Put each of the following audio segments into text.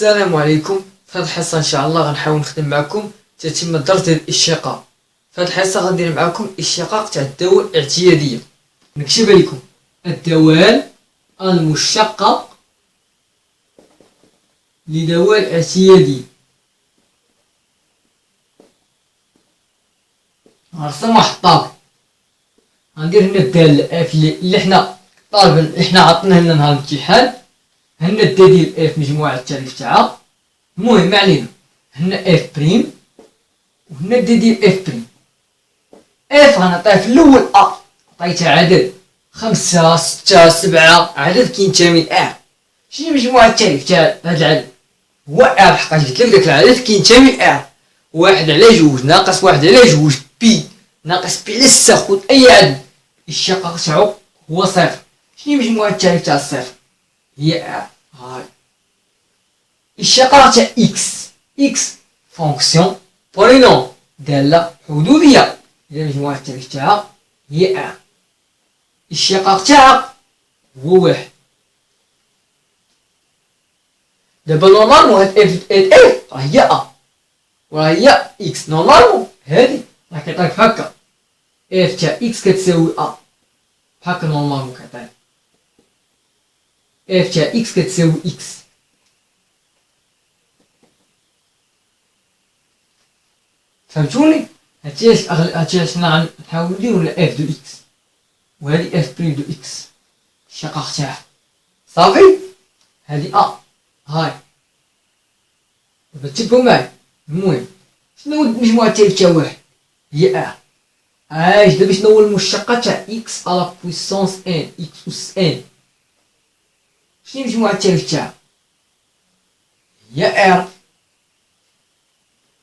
السلام عليكم. في هذه الحصه ان شاء الله غنحاول نخدم معكم تتم درس ديال الاشتقاق. في هذه الحصه غندير معكم اشتقاق تاع الدول الاعتياديه. نكتبها لكم: الدوال المشتقه لدول اعتياديه. غنرسم واحد الطابق، غندير هنا الداله اف اللي حنا طالبين، حنا عطيناها لنا نهار الامتحان. هنا الدا ديال اف مجموعه التعريف تاعها. المهم ما علينا، هنا اف بريم وهنا الدا ديال اف بريم. اف غنعطيها في الاول عطيتها عدد 5 6 7 عدد كينتمي ل شنو مجموعه التعريف تاع هذا العدد؟ هو بحق قلت لك داك العدد كينتمي ل 1 على 2 ناقص 1 على 2 بي ناقص بي على 6. خذ اي عدد الاشتقاق تاعو هو صفر. شنو مجموعه التعريف تاع الصفر؟ هي هاي الاشتقاق تاع اكس فونكسيون بولينوم داله حدوديه. اذا مجموعه التعريف تاعها هي الاشتقاق تاعها هو 1. دابا نورمالمون هاد اف راه هي وراه هي اكس. نورمالمون هادي راه كيعطيك هكا اف تاع اكس كتساوي هكا. نورمالمون كيعطيك اف تاع اكس كتساوي اكس. فهمتوني؟ هادشي علاش غنحاولو نديرو اف دو اكس، وهادي اف بريم دو اكس الاشتقاق تاعها صافي. هادي هاي دابا تبعو معايا. المهم شنو مجموعة التعريف تاع واحد؟ هي دابا شنو هو المشتقة تاع اكس على بويسونس ان اكس اس ان؟ شنو مجموعة التعريف تاعها؟ هي ار.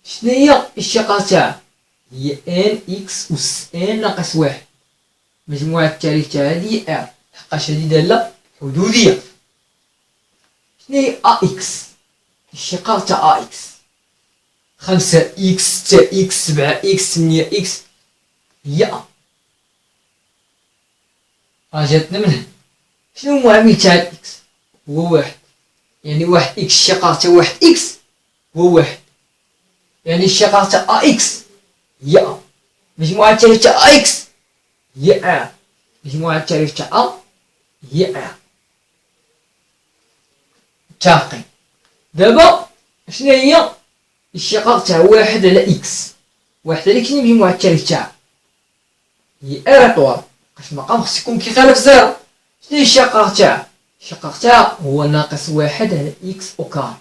شنو هي الاشتقاق تاعها؟ هي ان اكس اس ان ناقص 1. مجموعة التعريف تاع هادي هي ار لحقاش هادي دالة حدودية. شنو هي اكس؟ الاشتقاق تاع اكس 5 اكس 6 اكس 7 اكس 8 اكس هي راه جاتنا من هنا. شنو هو المعامل تاع اكس؟ هو 1. يعني 1 اكس الاشتقاق تاع 1 اكس هو 1. يعني الاشتقاق تاع اكس هي مجموعة التعريف تاع اكس هي مجموعة التعريف تاع هي متفقين؟ دابا شنو هي الاشتقاق تاع 1 على اكس؟ 1 على كاين مجموعة التعريف تاعها هي اطوال باش المقام خص يكون كيخالف زيرو. شنو هي الاشتقاق تاعها؟ الاشتقاق تاعها هو ناقص 1 على اكس او كاري.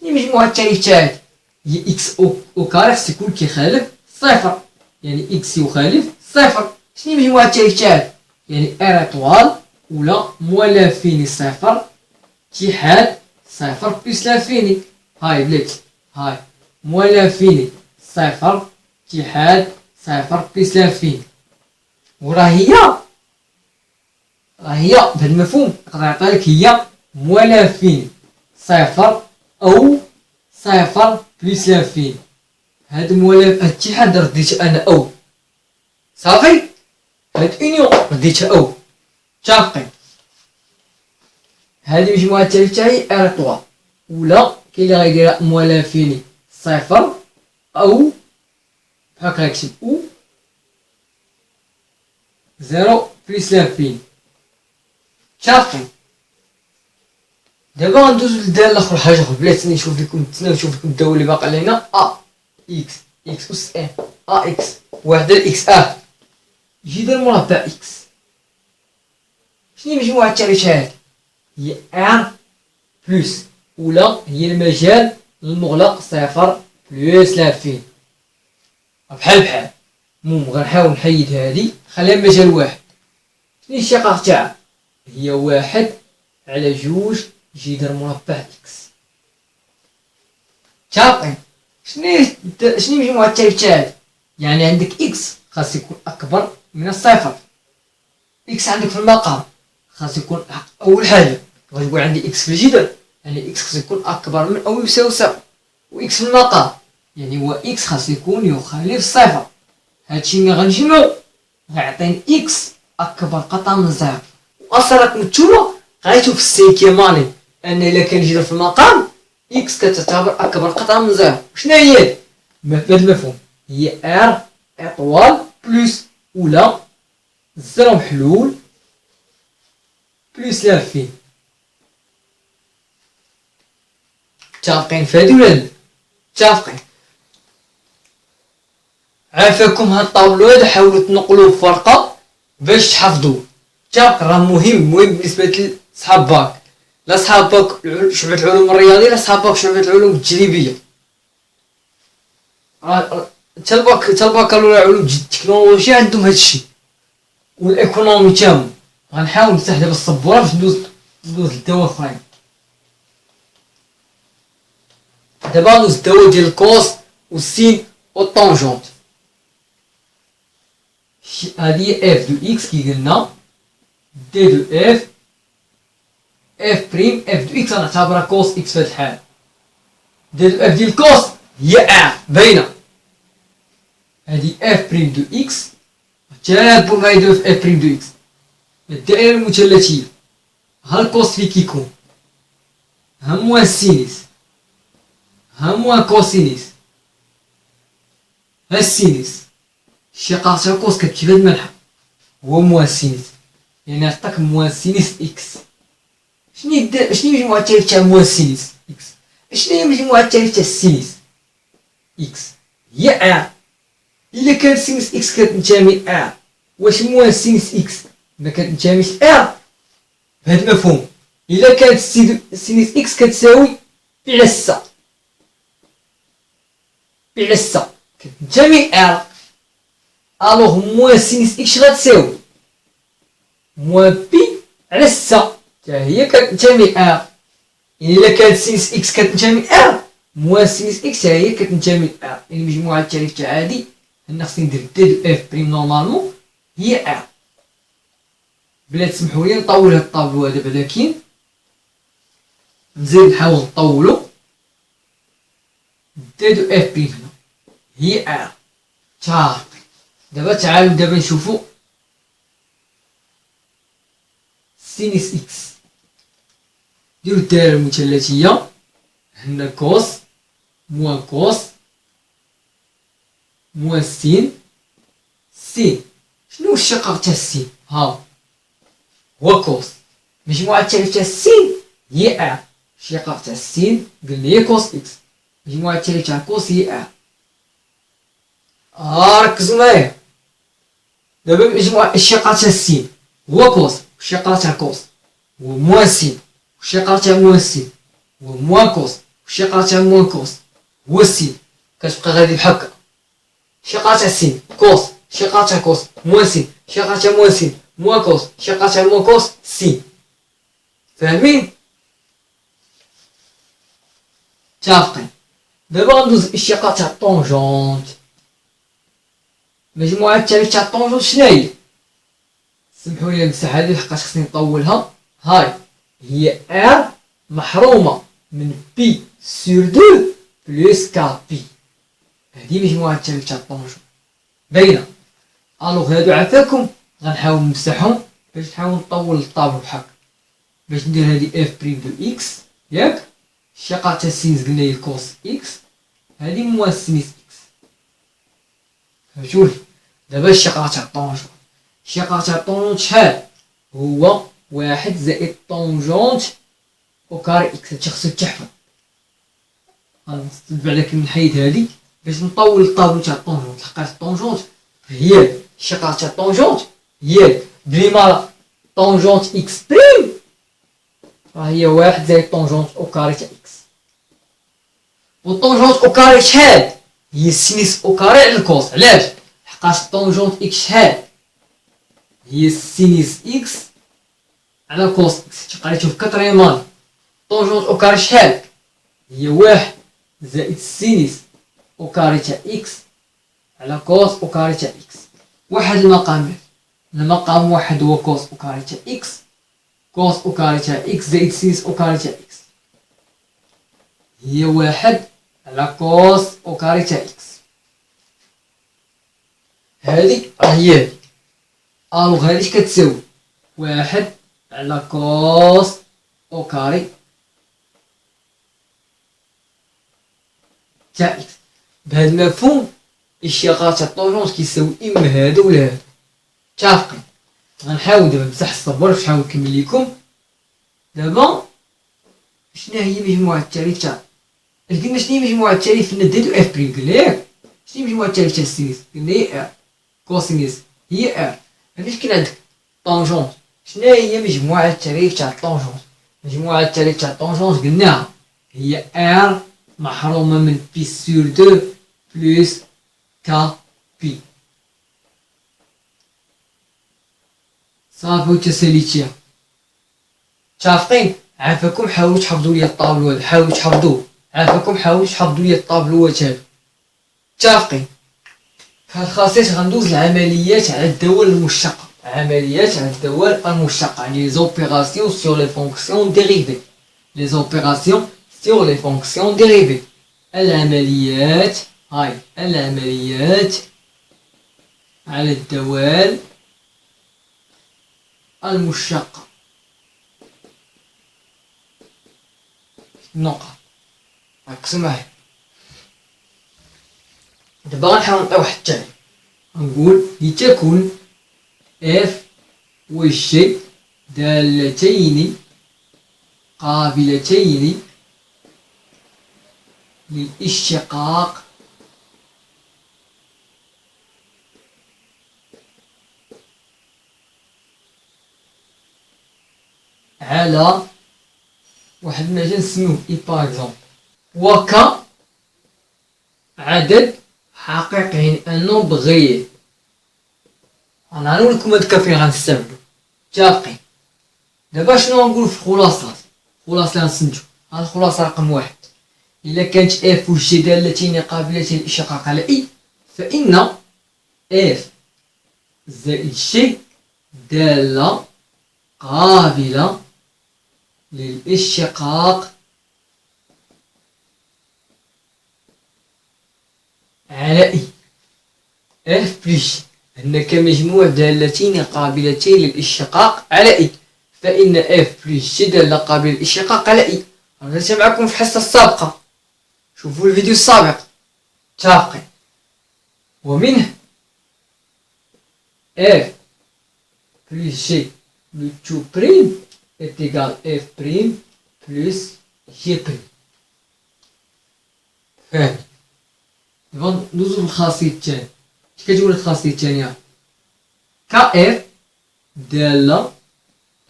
شنو هي مجموعة التعريف تاعها؟ هي اكس او كاري خص يكون كيخالف صفر، يعني اكس يخالف صفر. شنو هي مجموعة التعريف تاعها؟ يعني اطوال ولا موال لافيني صفر اتحاد صفر بلس لافيني. هاي بلاتي هاي موال لافيني صفر اتحاد صفر بلس لافيني. وراه هي بهذا المفهوم نقدر نعطيلك هي موال لافيني صفر او صفر بلس لافيني. هاد موال الاتحاد رديتها انا او صافي. هاد اونيون رديتها او متفقين؟ هذه مجموعة التعريف تاعي ار3 ولا كاين اللي غيديرها موال لافيني صفر او هكا غنكتب او زيرو بلس لافيني. متفقين؟ دابا غندوزو للدالة الاخر، حاجة اخرى بلاتي نشوف لكم الدالة اللي باقا لينا اكس اكس اس ان اكس 1 على اكس يجي دير مربع اكس. شنو هي مجموعة التعريف هادي؟ هي ار بلس ولا هي المجال المغلق صفر بلس لافين بحال. المهم غنحاول نحيد هادي خليها مجال 1. شنو الاشتقاق تاعها؟ هي 1 على 2 يجي يدير مربع اكس. متفقين؟ شنو مجموعة التعريف تاعها؟ يعني عندك اكس خاص يكون اكبر من الصفر. اكس عندك في المقام خاص يكون اول حاجه غيكون عندي اكس في الجدول، يعني اكس خاص يكون اكبر من او يساوي صفر. واكس في المقام يعني هو اكس خاص يكون يخالف صفر. هادشي ملي غنجمعو غيعطيني اكس اكبر قطعه من صفر. واصلا راكم نتوما غايتو في السيكيام اني ان الا كان الجدول في المقام إكس كتعتبر أكبر قطعة من زيرو. شنو هي؟ بهذا المفهوم هي ار إطوال بلس ولا الزرو محلول بلس لافين. متفقين فهادي ولا لا؟ متفقين. عافاكم هاد الطابلو هذا حاولوا تنقلوه في ورقة باش تحفظوه. متفق راه مهم بالنسبة لصحاب باك، لا صحاب باك شعبة العلوم الرياضية لا صحاب باك شعبة العلوم التجريبية. راه تا الباكالوريا علوم التكنولوجيا عندهم هادشي والايكونومي تاعهم. غنحاول نفتح دابا السبورة باش ندوز للدواء اخرين. دابا ندوز الدواء ديال الكوس والسين والطونجونت. هادي اف دو اكس كي قلنا دي دو اف اف بريم اف دو اكس غنعتبرها كوس اكس في هاد الحال. دي دو اف ديال الكوس هي ا باينه. هادي اف بريم دو اكس تابعوا معايا دابا في اف بريم دو اكس. الدائره المثلثيه ها الكوس فين كيكون؟ ها موان السينيس ها موان كوسينيس ها السينيس. الشقاق تاع الكوس كتمشي بهاد المنحى هو موان السينيس، يعني عطاك موان السينيس اكس. شنو هي مجموعة التالف تاع موان السينيس اكس؟ شنو هي مجموعة التالف تاع السينيس اكس؟ هي ا. الا كانت سينيس اكس كتنتمي ا، واش موان السينيس اكس ما كتنتميش ا؟ بهاد المفهوم الا كانت سينيس اكس كتساوي بي على 6 بي على 6 كتنتمي ا، الوغ موان سينيس اكس غتساوي موان بي على 6 حتى هي كتنتمي ا. الا كانت سينيس اكس كتنتمي ا موان سينيس اكس هي كتنتمي ا. يعني مجموعة التالف تاع هادي انا خصني ندير دي دو اف بريم نورمالمون هي ا. بلا تسمحوا لي نطول هاد الطابلو هذا بعدا كاين نزيد نحاول نطولو. دي دو اف بريم هنا هي ا. دابا تعالوا دابا نشوفو سينيس اكس. ديرو الدائرة المثلثية هنا كوس موان كوس موان سين سين. شنو الشقاق تاع السين؟ ها هو كوس. مجموعة التالف تاع السين هي ا. الشقاق تاع السين قلنا هي كوس اكس. مجموعة التالف تاع الكوس هي ا. ركزوا معايا دابا. مجموعة الشقاق تاع السين هو كوس، والشقاق تاع الكوس هو موان سين، والشقاق تاع موان سين هو موان كوس، والشقاق تاع موان كوس هو السين. كتبقى غادي بحال هكا. الشقاق تاع السين كوس، الشقاق تاع كوس موان سين، الشقاق تاع موان سين موان كوس، الشقاق تاع موان كوس سين. فاهمين؟ متفقين. دابا غندوز الشقاق تاع الطونجونت. مجموعة التالف تاع الطونجونت شناهي؟ سمحوا لي نمسح هذه لحقاش خصني نطولها. هاي هي ار محرومة من بي سور دو بلس كا بي. هذه مجموعة التالف تاع الطونجونت باينة. الوغ هادو عافاكم غنحاول نمسحهم باش نحاول نطول الطابلو بحال باش ندير هادي اف بريم دو اكس ياك. الشقاق تاع السينيس قلنا هي كوس اكس، هادي موان سينيس اكس. فهمتوني؟ دابا الشقاق تاع الطونجونت. الشقاق تاع الطونجونت شحال؟ هو 1 زائد طونجونت او كاري اكس. هادشي خصو يتحفظ. غنتبع لك نحيد هادي باش نطول الطابلو تاع الطونجونت. لحقاش الطونجونت هي الشقاق تاع الطونجونت هي بليما طونجونت اكس بريم راه هي 1 زائد طونجونت او كاري تاع اكس. والطونجونت او كاري شحال؟ هي السينيس او كاري على الكوس. علاش؟ لحقاش الطونجونت اكس شحال؟ هي السينيس اكس على كوس اكس. قريتو في كاتريمان. طونجونت او كاري شحال؟ هي 1 زائد السينيس او كاري تاع اكس على كوس او كاري تاع اكس. واحد المقامات. المقام واحد هو كوس او كاري تاع اكس. كوس او كاري تاع اكس زائد سينيس او كاري تاع اكس هي 1 على كوس او كاري تاع اكس. هادي راه هي هادي. الوغ هادي كتساوي 1 على كوس او كاري تاع إكس. بهذا المفهوم الاشتقاق تاع طونجونس كيساوي إما هذا ولا هذا. متفقين؟ غنحاول دابا بصح الصبر باش نحاول نكمل لكم. دابا شنو هي مجموعة التعريف تاع قلنا شنو هي مجموعة التعريف نديرو اف بريم قلنا ياك. شنو هي مجموعة التعريف تاع السينيس قلنا هي ار. كوسينيس هي ار. فاش كاين عندك طونجونس شنو هي مجموعة التعريف تاع الطونجونس؟ مجموعة التعريف تاع الطونجونس قلناها هي ار محرومة من بي سور دو بلس كا بي. صافي وتساليتيها. متفقين؟ عافاكم حاولوا تحفظوا لي الطابلو هذا، حاولوا تحفظوه. عافاكم حاولوا تحفظوا لي الطابلوات هذا. متفقين؟ في هاد الخاصيات غندوز العمليات على الدول المشتقة. عمليات على الدول المشتقة يعني les opérations sur les fonctions dérivées. Les opérations sur les fonctions dérivées. العمليات هاي العمليات على الدول المشتقة. نقط. ركزوا معايا. دابا غنحاول نعطي واحد التعريف. غنقول لتكن اف و جي دالتين قابلتين للاشتقاق على واحد المجال نسميوه اي باغ اكزومبل وك عدد حقيقي ان نومبر غير. انا غنقول لكم هاد الكا فين غنستعملو. متفقين؟ دابا شنو غنقولو في الخلاصات؟ الخلاصه اللي غنستنتجو هاد الخلاصه رقم واحد الا كانت اف و جي دالتين قابلتين للاشتقاق على اي فان اف زائد جي داله قابله للاشتقاق على اي. اف بلس هناك مجموع دالتين قابلتين للاشتقاق على اي فإن اف بلس جي دالة قابلة للاشتقاق على اي. أنا درتها معكم في الحصة السابقة، شوفوا الفيديو السابق. متفقين؟ ومنه اف بلس جي لو تو بريم est égal f prime plus g prime. فاهم؟ دابا ندوزو للخاصية الثانية. اش كتقول الخاصية الثانية؟ ك اف دالة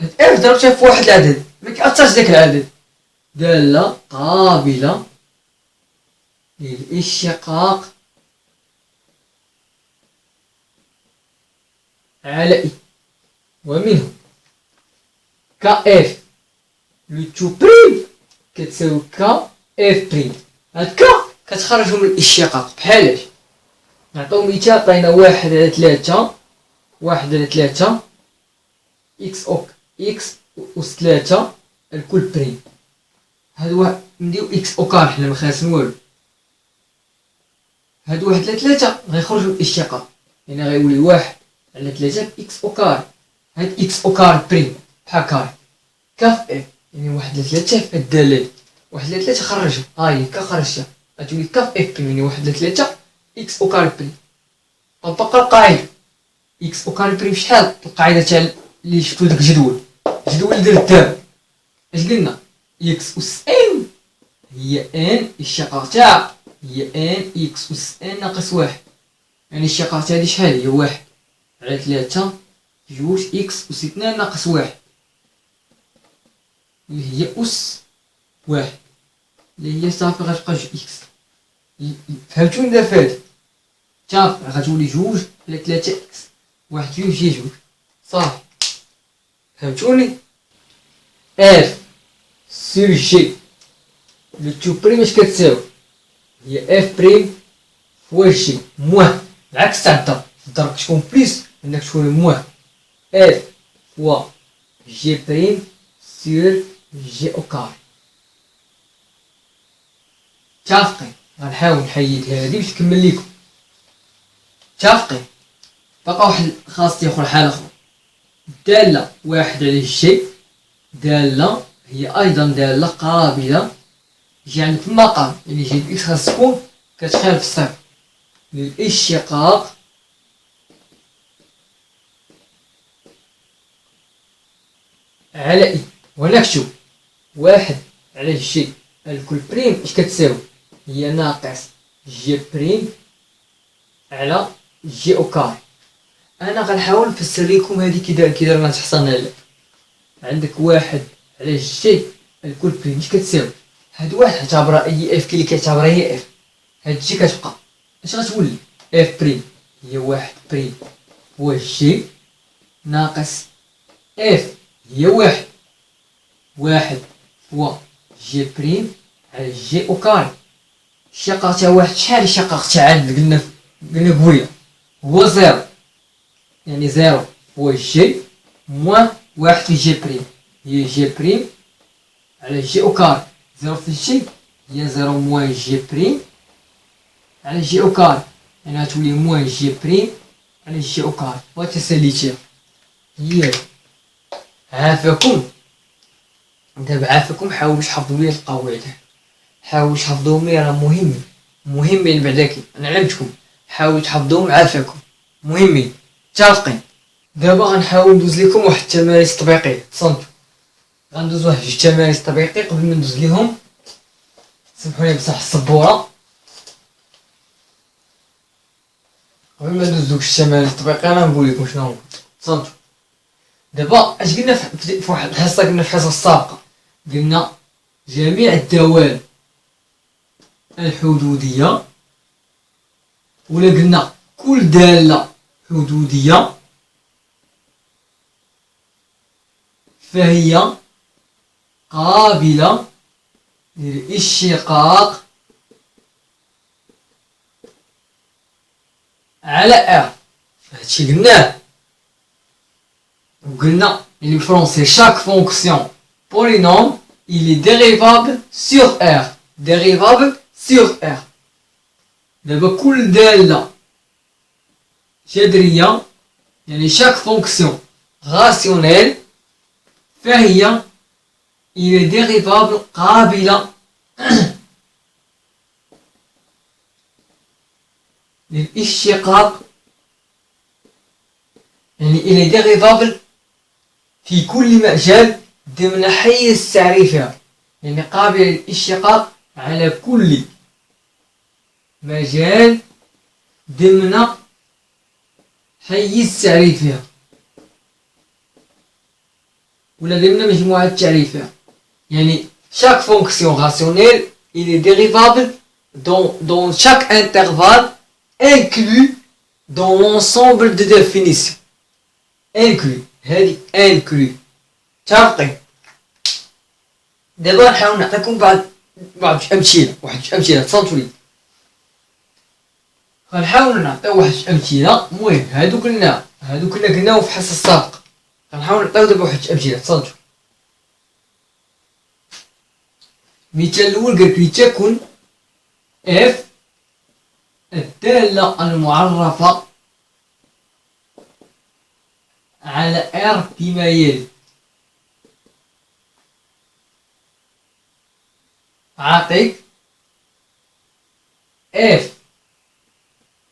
اف ضربتها في واحد العدد مكيأثرش داك العدد دالة قابلة للاشتقاق على اي. ومنه ك اف لو تو بريم كتساوي ك اف بريم. هاد ك كتخرجو من الاشتقاق بحالاش؟ نعطيو مثال. عطينا 1/3 1/3 اكس أس 3 الكل بريم. هاد واحد نديو اكس اوكار حنا مخاسن والو. هاد 1/3 غيخرج من الاشتقاق يعني غيولي 1/3 اكس اوكار. هاد اكس اوكار بريم بحال كاري كاف اف يعني 1/3 في الدالة 1/3 خرجها هاهي كخرجتها غتولي كاف اف بريم يعني 1/3 اكس اوكار بريم. طبق القاعدة اكس اوكار بريم شحال؟ القاعدة تاع اللي شفتو داك الجدول اللي درت دابا اش قلنا؟ اكس أس ان هي ان الاشتقاق تاع هي ان اكس أس ان ناقص 1 يعني الاشتقاق تاع هادي شحال هي 1/3 جوج اكس أس 2 ناقص 1 اللي هي أس 1 اللي هي صافي غتبقى جوج اكس. فهمتوني دابا هادي؟ صافي غتولي 2/3 اكس 1 جوج هي 2 صافي. فهمتوني؟ اف سور جي لو تو بريم اش كتساوي؟ هي اف بريم فوا جي موان العكس تاع الضرب. الضرب كتكون بليس انك تكون موان اف فوا جي بريم سور جي او كاري. متفقين؟ غنحاول نحيد هادي باش نكمل ليكم. متفقين؟ بقى واحد خاصية اخرى حالة اخرى دالة 1/جي هي ايضا دالة قابلة جي عندك في المقام يعني جي اكس خاص تكون كتخالف الصفر للاشتقاق على إي. ونكتب واحد على جي الكل بريم اش كتساوي؟ هي ناقص جي بريم على جي او كاري. انا غنحاول نفسر لكم هادي كي داير تحصلنا لك. عندك واحد على جي الكل بريم اش كتساوي؟ هاد واحد اعتبرها اي اف اللي كيعتبرها هي اف، هاد جي كتبقى اش غتولي؟ اف بريم هي واحد بريم هو جي ناقص اف هي واحد هو جي بريم على جي او كاري. الشقاق تاع واحد شحال الشقاق تاع عدد؟ قلنا قوية هو زيرو، يعني زيرو هو جي موان واحد في جي بريم هي جي بريم على جي او كاري. زيرو في جي هي زيرو موان جي بريم على جي او كاري، يعني غتولي موان جي بريم على جي او كاري. وتساليتيها هي عافاكم. دابا عافاكم حاولوا تحفظوا لي القواعد، حاولوا تحفظوهم لي، راه مهمين بعداكي. انا علمتكم حاولوا تحفظوهم عافاكم، مهمين متفقين. دابا غنحاول ندوز لكم واحد التمارين تطبيقيه. تصنتوا غندوز واحد جوج تمارين تطبيقيه. قبل ما ندوز ليهم سمحوا لي نمسح السبوره. قبل ما ندوز دوك التمارين التطبيقيه انا نقول لكم شنو هو. تصنتوا دابا اش قلنا في واحد الحصه، قلنا في الحصه السابقه قلنا جميع الدوال الحدوديه، ولا قلنا كل داله حدوديه فهي قابله للاشتقاق على ار. هادشي قلناه. وقلنا اللي بالفرنسي chaque fonction polynôme il est dérivable sur R. dérivable sur R. دابا كل دالة جذرية يعني chaque fonction rationnelle فهي il est dérivable قابلة للاشتقاق، يعني il est dérivable في كل مجال ضمن حيز تعريفها، يعني قابل للاشتقاق على كل مجال ضمن حيز تعريفها ولا ضمن مجموعة تعريفها. يعني chaque fonction rationnelle il est dérivable dans chaque intervalle inclus dans l'ensemble de définitions. inclus هذه inclus متفقين. دابا نحاول نعطيكم بعض الامثله، تصنتوا لي. غنحاول نعطيو واحد الامثله. المهم هادو كنا قلناهم في الحصه السابقه. غنحاول نعطيو دابا واحد الامثله. تصنتوا المثال الاول قالك لتكن اف الداله المعرفه على R بما يلي. عطيك F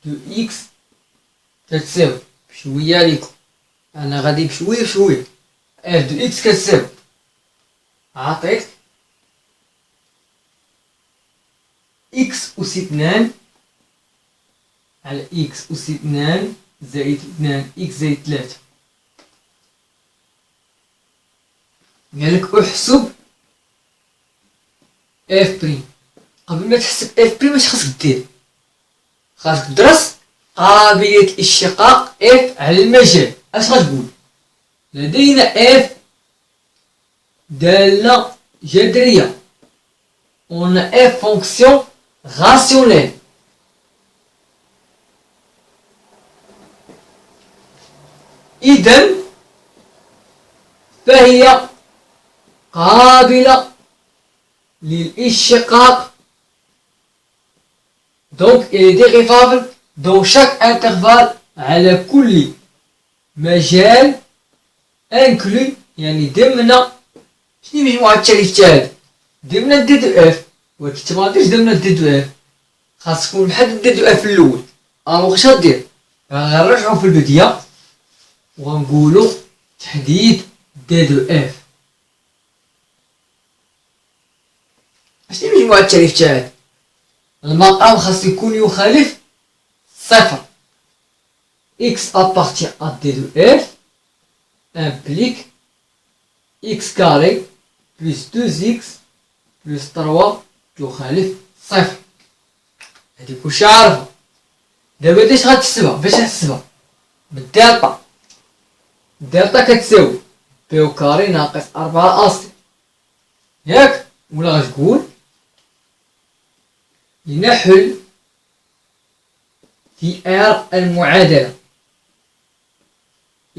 دو X كتساوي بشوية ليكم، أنا غادي بشوية F دو X كتساوي عطيك X أس 2 على X أس 2 زائد 2 X زائد 3. قالك احسب اف بريم. قبل ما تحسب اف بريم اش خاصك دير؟ خاصك تدرس قابلية الاشتقاق اف على المجال. اش غتقول؟ لدينا اف دالة جذرية on a f fonction rationnelle. إذن فهي قابلة للاشتقاق. donc elle est dérivable dans chaque intervalle على كل مجال inclus يعني ضمن شنو مجموعة التعريف تاعي؟ ضمن دي دو اف. ولكن ما غاديش ضمن دي دو اف، خاص تكون محدد دي دو اف في الاول. واش غدير؟ غنرجعو في البديه وغنقولو تحديد دي دو اف. اش هي مجموعة التعريف تاعك؟ المقام خاص يكون يخالف صفر. x appartient à d de f implique x carré plus 2x plus 3 تخالف صفر. هادي كلشي عارفة. دابا باش غتحسبها؟ باش نحسبها بالدالطا. الدالطا كتساوي بي كاري ناقص 4 أصلي، ياك؟ ولا غتقول لنحل في R المعادلة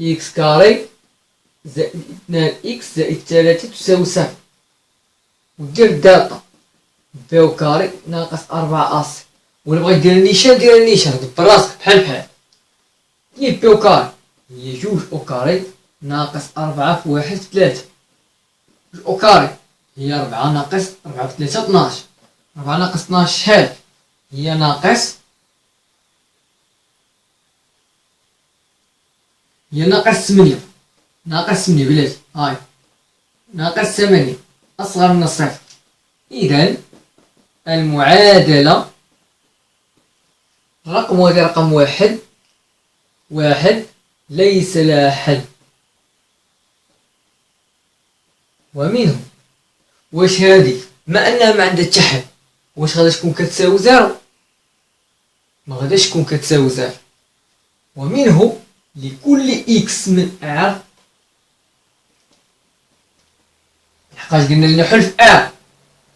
x كاري زائد 2x زائد 3 تساوي صفر، ودير الدالطا بي كاري ناقص 4 أصلي. ولا بغيت دير النيشان دير النيشان براسك بحال. هي بي كاري هي 2 أو كاري ناقص 4 في 1 في 3. 2 أو كاري هي 4 ناقص 4 في 3 12. 4 ناقص 12 شحال؟ هي ناقص 8. ناقص 8 بلاتي، هاي ناقص 8 أصغر من الصفر. إذا المعادلة رقم هذا رقم واحد ليس لها حل. ومنه واش هادي ما أنها ما عندها حتى حل، واش غادا تكون كتساوي زيرو؟ ما غاداش تكون كتساوي زيرو. ومنه لكل إكس من R، لحقاش قلنا لنحل في R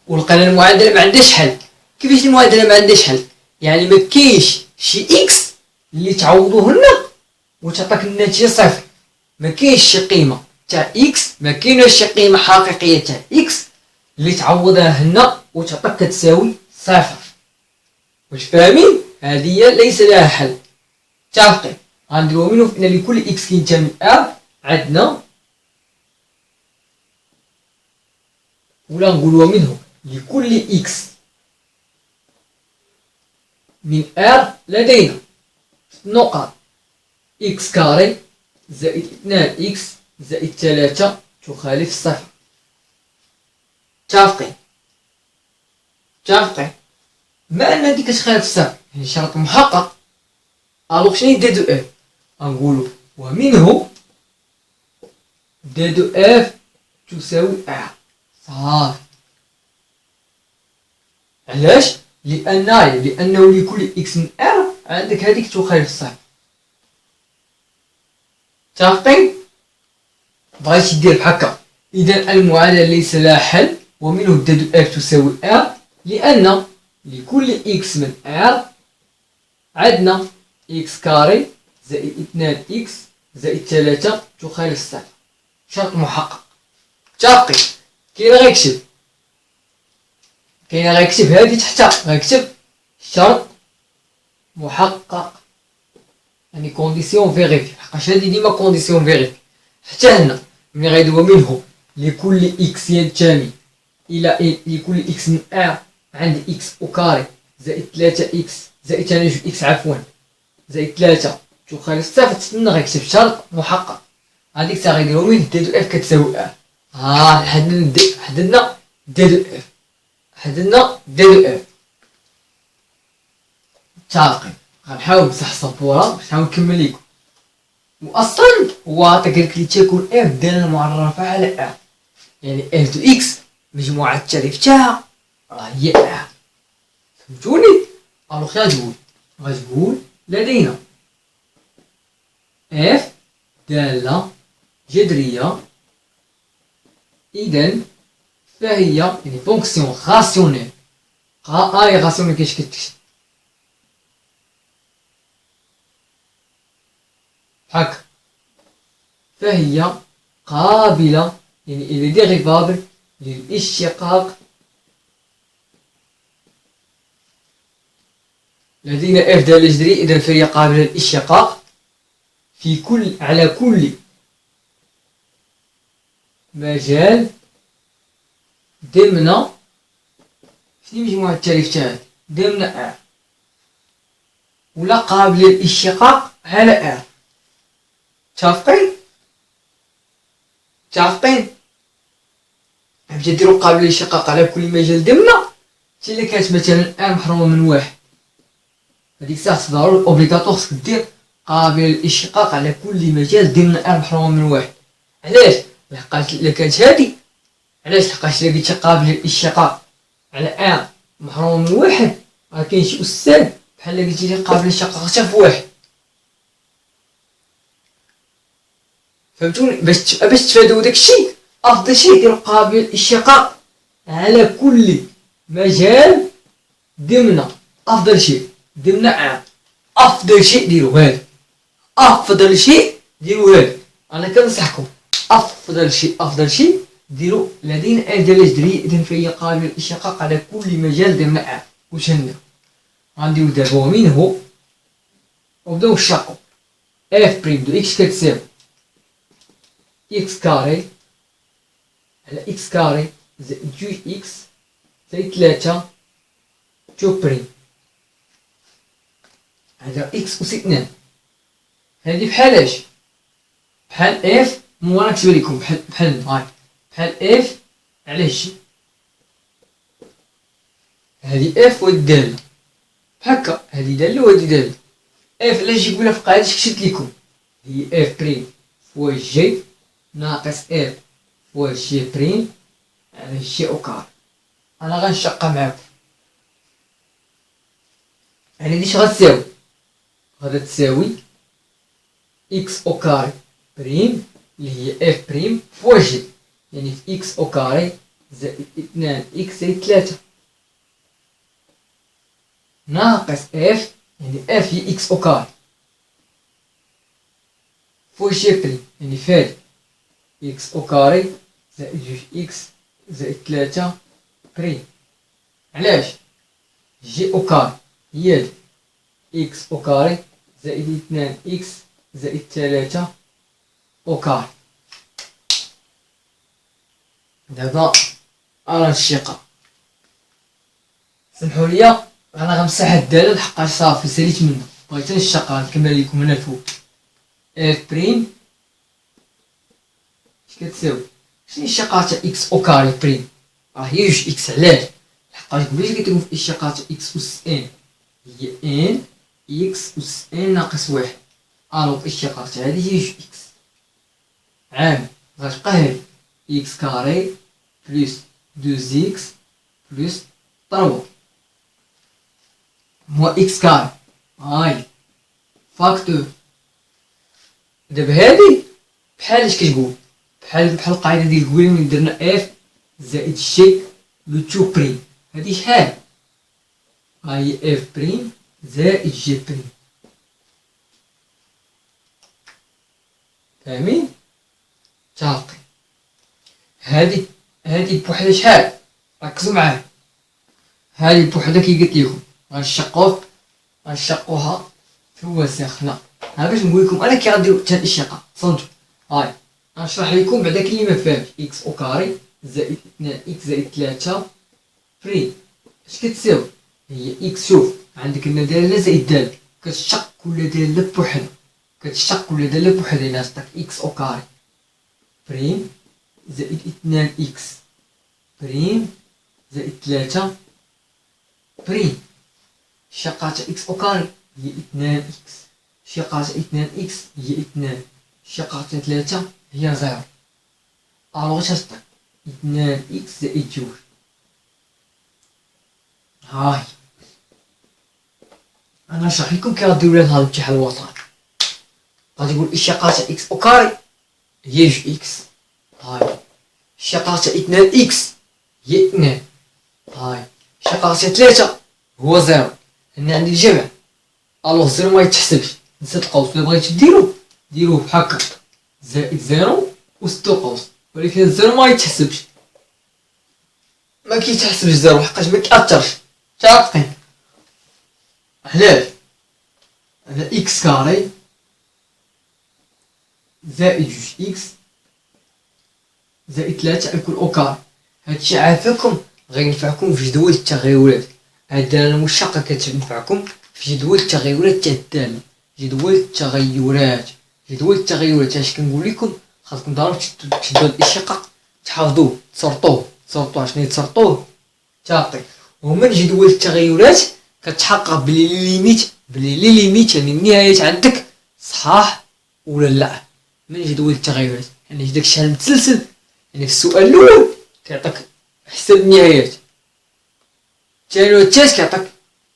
ولقينا المعادلة ما عندهاش حل. كيفاش المعادلة ما عندهاش حل؟ يعني ما كاينش شي إكس اللي تعوضوه لنا وتعطيك النتيجة صفر. ما كاينش شي قيمة تاع إكس، ما كايناش شي قيمة حقيقية تاع إكس اللي تعوضها لنا وتعطيك كتساوي صفر. واش فاهمين؟ هذه ليس لها حل. متفقين؟ غنديرو منو ان لكل اكس كينتمي ل عندنا، ولا نقولو منه لكل اكس من ار لدينا نقط اكس كاري زائد 2 اكس زائد 3 تخالف صفر. متفقين؟ ما ان هادي كتخالف صفر يعني شرط محقق. الوغ شنو دي دو اف؟ غنقولو ومنه دي دو اف تساوي ا. صافي. علاش؟ لانه لكل اكس من ار عندك هذيك تخالف صفر. متفقين؟ بغيتي دير بحكا. اذا المعادله ليس لها حل. ومنه دي دو اف تساوي ا لان لكل اكس من ار عندنا إكس كاري زائد 2 إكس زائد 3 تخالف صفر. شرط محقق. متفقين؟ كاين غيكتب هادي تحتها غيكتب شرط محقق، يعني كونديسيون فيريفي، حقاش هادي ديما كونديسيون فيريفي. حتى هنا ملي غيدوي منه لكل إكس ينتمي إلى لكل إكس من ا عند إكس أو كاري زائد 3 إكس زائد 2 إكس عفوا زائد 3 تخالف صفر. تسنى غيكتب شرط محقق. هاديك الساعة غيديرو من دي دو اف كتساوي ا. حددنا دي دو اف. متفقين؟ غنحاول نمسح السبورة باش نحاول نكمل ليكم. واصلا هو عطاك لك لي تيكون اف دالة معرفة على ا، يعني اف دو اكس مجموعة التعريف تاعها راه هي ا. فهمتوني؟ الوغ غتقول لدينا اف دالة جذرية، إذن فهي يعني فونكسيون راسيونيل. راسيونيل كيفاش كتكتب؟ هاكا. فهي قابلة يعني إلى ديريفابل للاشتقاق. لدينا اف دالة جذرية إذن فهي قابلة للاشتقاق على كل مجال ضمن شنو مجموعة التعريف تاعك ضمن ا. ولا قابل للاشتقاق على ار. متفقين باش نديرو قابل للاشتقاق على كل مجال ضمن حتى الا كانت مثلا ار محرومه من واحد، هذيك الساعه ضروري اوبليغاتوار خصك دير قابل للاشتقاق على كل مجال ضمن ار محرومه من واحد. علاش؟ لحقاش الا كانت هادي، علاش؟ لحقاش الا قلت قابل للاشتقاق على ار محرومه من واحد، راه كاين شي استاذ بحال قلتي لي قابل للاشتقاق حتى في واحد. فهمتوني؟ باش تفادوا داكشي افضل شيء ديروا قابل للاشتقاق على كل مجال ضمن افضل شيء ضمن ار. افضل شيء ديروا هذا، افضل شيء ديروا هذا، انا كنصحكم افضل شيء ديروا لدينا ار ديال جذريه، اذا فهي قابل للاشتقاق على كل مجال ضمن ار. واش هندير؟ غنديرو دابا ومن هو وبداو نشقو اف بريم دو اكس كتساوي اكس كاري على اكس كاري زائد جوج اكس زائد 3 تو بريم. هذا اكس اس 2، هذه بحال اش؟ بحال اف، وانا نكتب لكم بحال هاي بحال اف على جي. هذه اف وهذه داله هكا، هذه داله وهذه داله. اف على جي قبيله في القاعده كتبت لكم هي اف بريم فوا جي ناقص اف فوا جي بريم على جي او كار. انا غنشقها معاكم. يعني ديش غتساوي؟ غادا تساوي اكس او كاري بريم اللي هي اف بريم فوا جي، يعني في اكس او كاري زائد 2 اكس زائد 3 ناقص اف، يعني اف هي اكس او كاري فوا جي بريم، يعني فادي اكس او كاري زائد جوج اكس زائد 3 بريم. علاش؟ جي او كاري هي اكس او كاري زائد 2 اكس زائد 3 او كاري. دابا انا الشقة سمحوا لي انا غنمسح الداله لحقاش صافي ساليت منها، بغيت نشقها نكمل لكم هنا الفوق. اف بريم اش كتساوي؟ شنو الشقة تاع اكس او كاري بريم؟ راه هي جوج اكس. علاش؟ لحقاش قبيله قلت لكم في الشقة تاع اكس اس ان هي ان اكس اس ان ناقص واحد، الوغ الشقة تاع هادي هي جوج اكس عامل غتبقى هادي اكس كاري بلس دوز اكس بلس 3 هو اكس كاري هاي فاكتور. دابا هادي بحال اش كتقول؟ بحال القاعده ديال قبيله ملي درنا اف زائد جي لو تو بريم، هادي شحال؟ هاهي اف بريم زائد جي بريم. فاهمين؟ متفقين؟ هادي بوحدها شحال؟ ركزوا معايا، هادي بوحدها كي قلت لكم غنشقوها في الوسخ. لا ها باش نقول لكم انا كي غنديرو حتى الاشتقاق. صنتو هاي غنشرح لكم بعدا كاين اللي ما فاهمش. اكس او كاري زائد 2 اكس زائد 3 بريم اش كتساوي؟ هي اكس. شوف عندك لنا داله زائد داله، كتشق كل داله بوحدها، كتشق كل داله بوحدها. يعني عطاك اكس او كاري بريم زائد 2 اكس بريم زائد 3 بريم. الشقة تاع اكس او كاري هي 2 اكس، الشقة تاع 2 اكس هي 2، الشقة تاع 3 هي 0. الوغ اش غتعطيك؟ 2 اكس زائد 2. هاي انا نشرح لكم كي غديروا لهاد الامتحان الوطني. غادي نقول الشقة تاع اكس او كاري هي 2 اكس، هاي الشقة تاع 2 اكس هي 2، هاي الشقة تاع 3 هو 0. هنا عندي الجمع، الوغ زيرو ما يتحسبش، نسيت القوس. الا بغيتو ديروه بحال هكا زائد 0 وسدو قوس، ولكن الزيرو ما يتحسبش، ما كيتحسبش زيرو حقاش ما كيأثرش. متفقين؟ علاش؟ على اكس كاري زائد جوج اكس زائد 3 يكون او كاري. هادشي عافاكم غينفعكم في جدول التغيرات. هاد الدالة المشتقة كتنفعكم في جدول التغيرات تاع الدالة. جدول التغيرات اش كنقول لكم؟ خاصكم ضروري تشدوا الاشتقاق، تحفظوه، تسرطوه شنو تسرطوه تاقي. ومن جدول التغيرات كتحقق بلي ليميت يعني النهايات عندك صحاح ولا لا. من جدول التغيرات يعني داك الشيء المتسلسل، يعني في السؤال الاول كيعطيك حساب النهايات، الثاني والثالث كيعطيك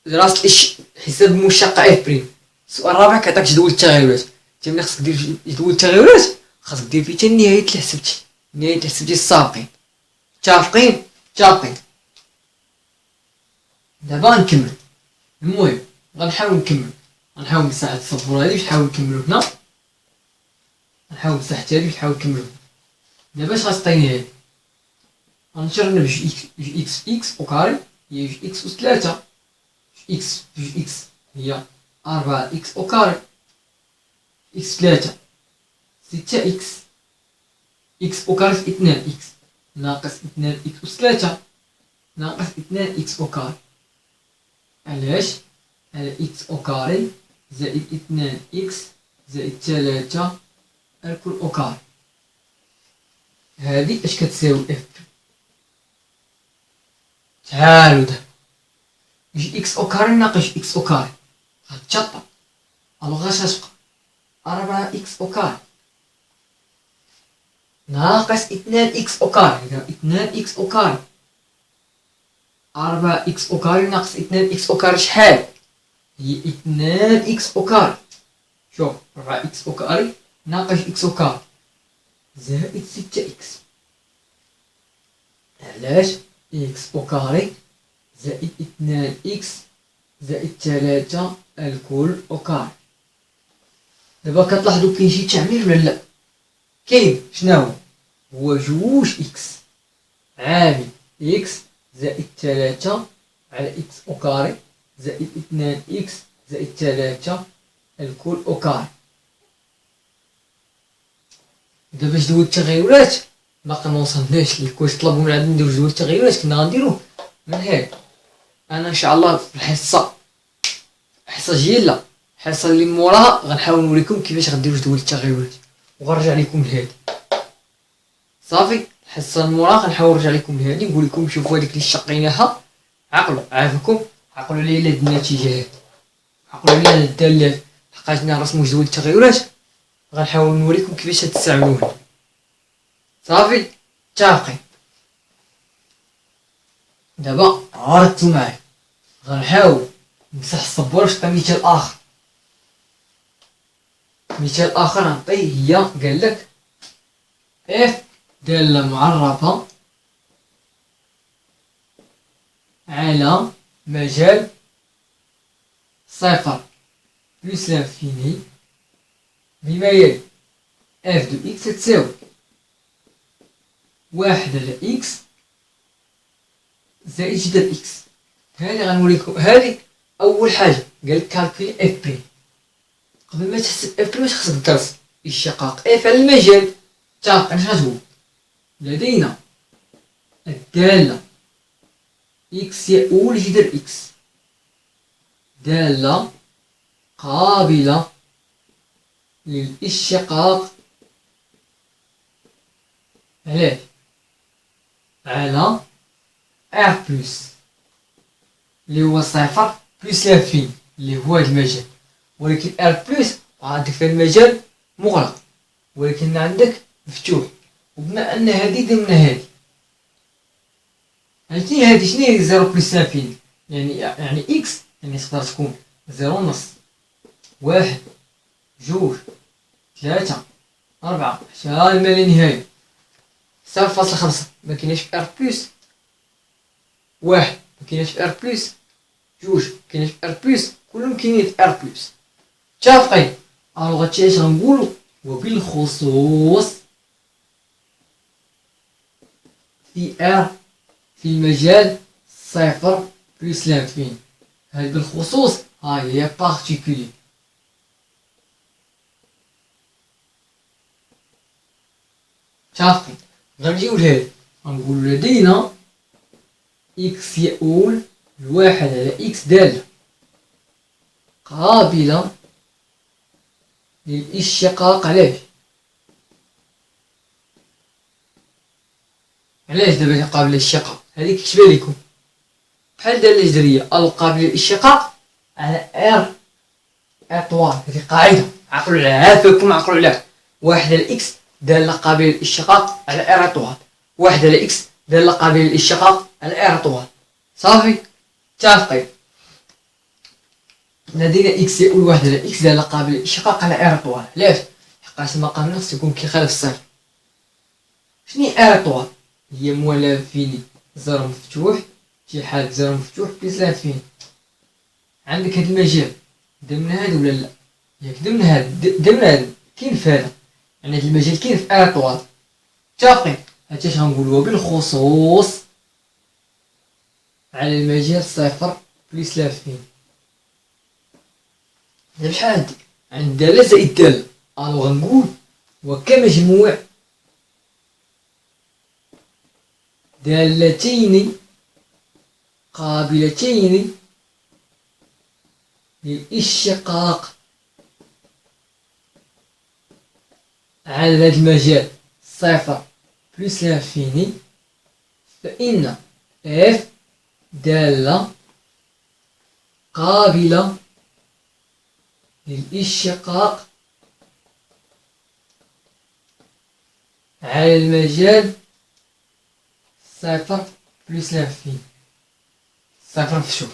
راس حساب المشتقة اف بريم، السؤال الرابع كيعطيك جدول التغيرات. انت ملي خاصك دير جدول التغيرات خاصك دير فيه حتى النهايات اللي حسبتي السابقين. متفقين؟ دابا غنكمل. المهم غنحاول نكمل، غنحاول نساعد الصبور هادي باش نحاول نكملو هنا، غنحاول نساعد هادي باش نحاول نكملو. دابا اش غتعطيني هادي؟ غنشرنا بجوج اكس في اكس او كاري هي جوج اكس أس 3، اكس بجوج اكس هي 4 اكس او كاري، اكس 3 6 اكس، اكس او كاري في 2 اكس ناقص 2 اكس أس 3 ناقص 2 اكس او كاري. علاش؟ على اكس او كاري زائد 2 اكس زائد 3 الكل او كاري. هادي اش كتساوي اف؟ تعالوا دابا جوج اكس او كاري ناقص اكس او كاري غتشطب، الوغ اش غتبقى؟ 4 اكس او كاري ناقص 2 اكس او كاري. اذا 2 اكس او كاري 4 اكس او كاري ناقص 2 اكس او كاري شحال؟ هي 2 اكس او كاري. شوف 4 اكس او كاري ناقص اكس او كاري زائد 6 اكس. علاش؟ اكس او كاري زائد 2 اكس زائد 3 الكل او كاري. دابا كتلاحظوا كاين شي تعمير ولا لا؟ كاين. شناهو؟ هو جوج اكس عامل اكس زائد 3 على اكس او كاري زائد 2 اكس زائد 3 الكل او كاري. دابا جدول التغيرات باقي موصلناش ليه، كنت طلبوا من عندنا نديرو جدول التغيرات كنا غنديروه من هاد. انا ان شاء الله في الحصه جيله الحصه اللي موراها غنحاول نوريكم كيفاش غديروا جدول التغيرات وغنرجع لكم لهادي. صافي الحصه الموراها غنحاول نرجع لكم لهادي نقول لكم شوفوا هذيك اللي شقيناها، عقلوا عافاكم، عقلوا على هاد النتيجه، عقلوا على هاد الدالات لقيتنا رسموا جدول التغيرات غنحاول نوريكم كيفاش تستعملوه. صافي متفقين؟ دابا عرفتوا معايا غنحاول نمسح السبوره باش نعطي مثال اخر. مثال اخر نعطيه هي قالك اف دالة معرفة على مجال صفر بلس لانفيني بما يلي اف دو اكس تساوي 1 على اكس زائد جدر اكس. هادي غنوريكم، هادي اول حاجه قالك كالكولي اف بي. قبل ما تحسب اف بي واش خصك تدرس الشقاق اف على المجال. اتفق اش غتقول؟ لدينا الدالة اكس يؤول جدر اكس دالة قابلة للاشتقاق على ار بلس اللي هو صفر بلس لانفين اللي هو هاد المجال، ولكن ار بلس عندك في المجال مغلق ولكن عندك مفتوح. وبما ان هادي درنا هادي، عرفتي هادي شنو هي زيرو بلس لانفين؟ يعني اكس يعني تقدر تكون زيرو ونص، واحد، جوج، ثلاثة، أربعة حتى ما لا نهاية، 0.5. ما كايناش في ار بلس واحد، ما كايناش في ار بلس جوج، ما كايناش في ار بلس، كلهم كاينين في ار بلس. متفقين؟ الوغ هادشي اش غنقولو؟ وبالخصوص في ار في المجال صفر بلس لانفين. هاد بالخصوص ها هي بارتيكولي. متفقين؟ غنجيو لهاد غنقولو لدينا اكس يؤول لواحد على اكس دالة قابلة للاشتقاق. علاش دابا قابلة للاشتقاق؟ هذه كتبان لكم بحال دالة الجذرية القابلة للاشتقاق على ار اطوال. هذه قاعدة عقلوا عليها، عافاكم عقلوا عليها. واحد على اكس دالة قابلة للاشتقاق على ار اطوال، واحد على اكس دالة قابلة للاشتقاق على ار اطوال. صافي متفقين. لدينا اكس يؤول واحد على اكس دالة قابلة للاشتقاق على ار اطوال. علاش؟ حيت المقام نفسه يكون كيخالف الصفر. شنو هي ار اطوال؟ هي موال لانفيني زر مفتوح في حالة زر مفتوح بليس لانفيني. عندك هاد المجال درنا هاد ولا لا؟ ياك درنا هاد كاين في هذا، يعني هاد المجال كاين في ار اطوال. متفقين. هادشي اش غنقولوها بالخصوص على المجال صفر بليس لانفيني. دابا شحال عندي؟ عندي دالة زائد دالة، الو غنقول وكمجموع دالتين قابلتين للاشتقاق على هذا المجال صفر بلس لانفيني، فإن اف دالة قابلة للاشتقاق على المجال صفر بلس لانفيني، صفر مفتوح.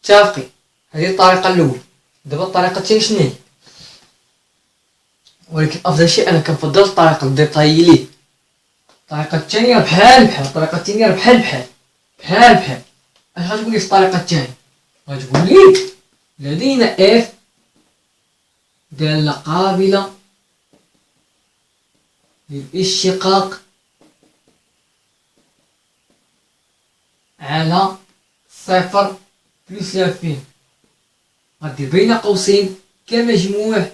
متفقين. هذه الطريقة الأولى. دابا الطريقة الثانية شنو هي؟ ولكن أفضل شيء أنا كنفضل الطريقة الديتايلي. الطريقة الثانية بحال الطريقة الثانية بحال اش غتقول لي في الطريقة الثانية؟ غتقول لي لدينا اف دالة قابلة للاشتقاق على صفر بلس لانفيني، غدير بين قوسين كمجموع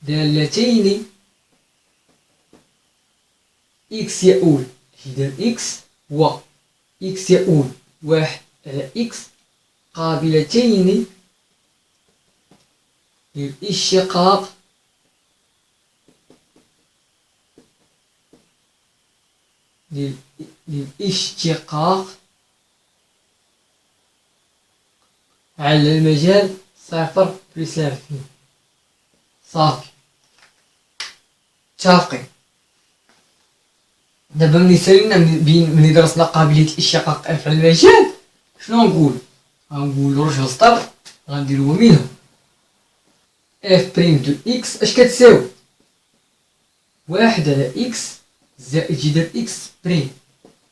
دالتين اكس يؤول جدر اكس و اكس يؤول واحد على اكس قابلتين للاشتقاق على المجال صفر بلس لانفيني. صافي متفقين. دابا ملي سالينا ملي درسنا قابلية الاشتقاق اف على المجال شنو نقول؟ غنقول رجل سطر غنديرو منهم اف بريم دو اكس اش كتساوي؟ واحد على اكس زائد جذر اكس بريم.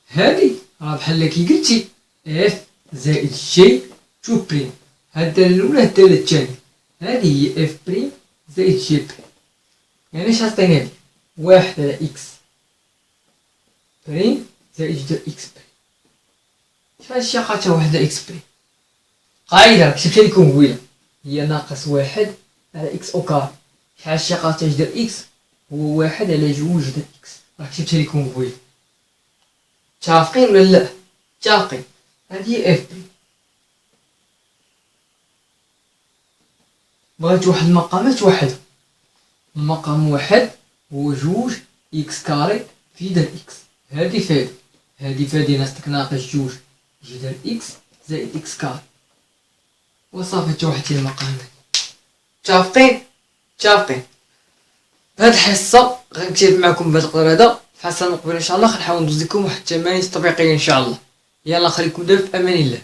هادي راه بحال كي قلتي اف زائد جي تو بريم. هاد الدالة الأولى هاد الدالة الثانية، هادي هي اف بريم زائد جي بريم. يعني اش عطينا لي؟ واحد على اكس بريم زائد جذر اكس بريم. شحال شقاتها واحد على اكس بريم؟ قاعدة كتبتها لكم قبيلة، هي ناقص واحد على اكس او كار. شحال شقاتها جذر اكس؟ هو واحد على جوج جذر اكس. راه كتبتها لكم قبيلة. متفقين ولا لا؟ متفقين. هادي هي اف بريم. بغيت واحد المقامات واحدة. المقام واحد هو جوج اكس كاري في جذر اكس. هادي فادي، هادي فادي ناقص ناقص جوج جذر اكس زائد اكس كاري. وصافي توحدتي المقامات. متفقين؟ متفقين. هاد الحصة غنكتب معكم بهاد القدر هذا. في الحصة المقبلة ان شاء الله غنحاول ندوز لكم واحد التمارين تطبيقية ان شاء الله. يلا خليكم دابا في امان الله.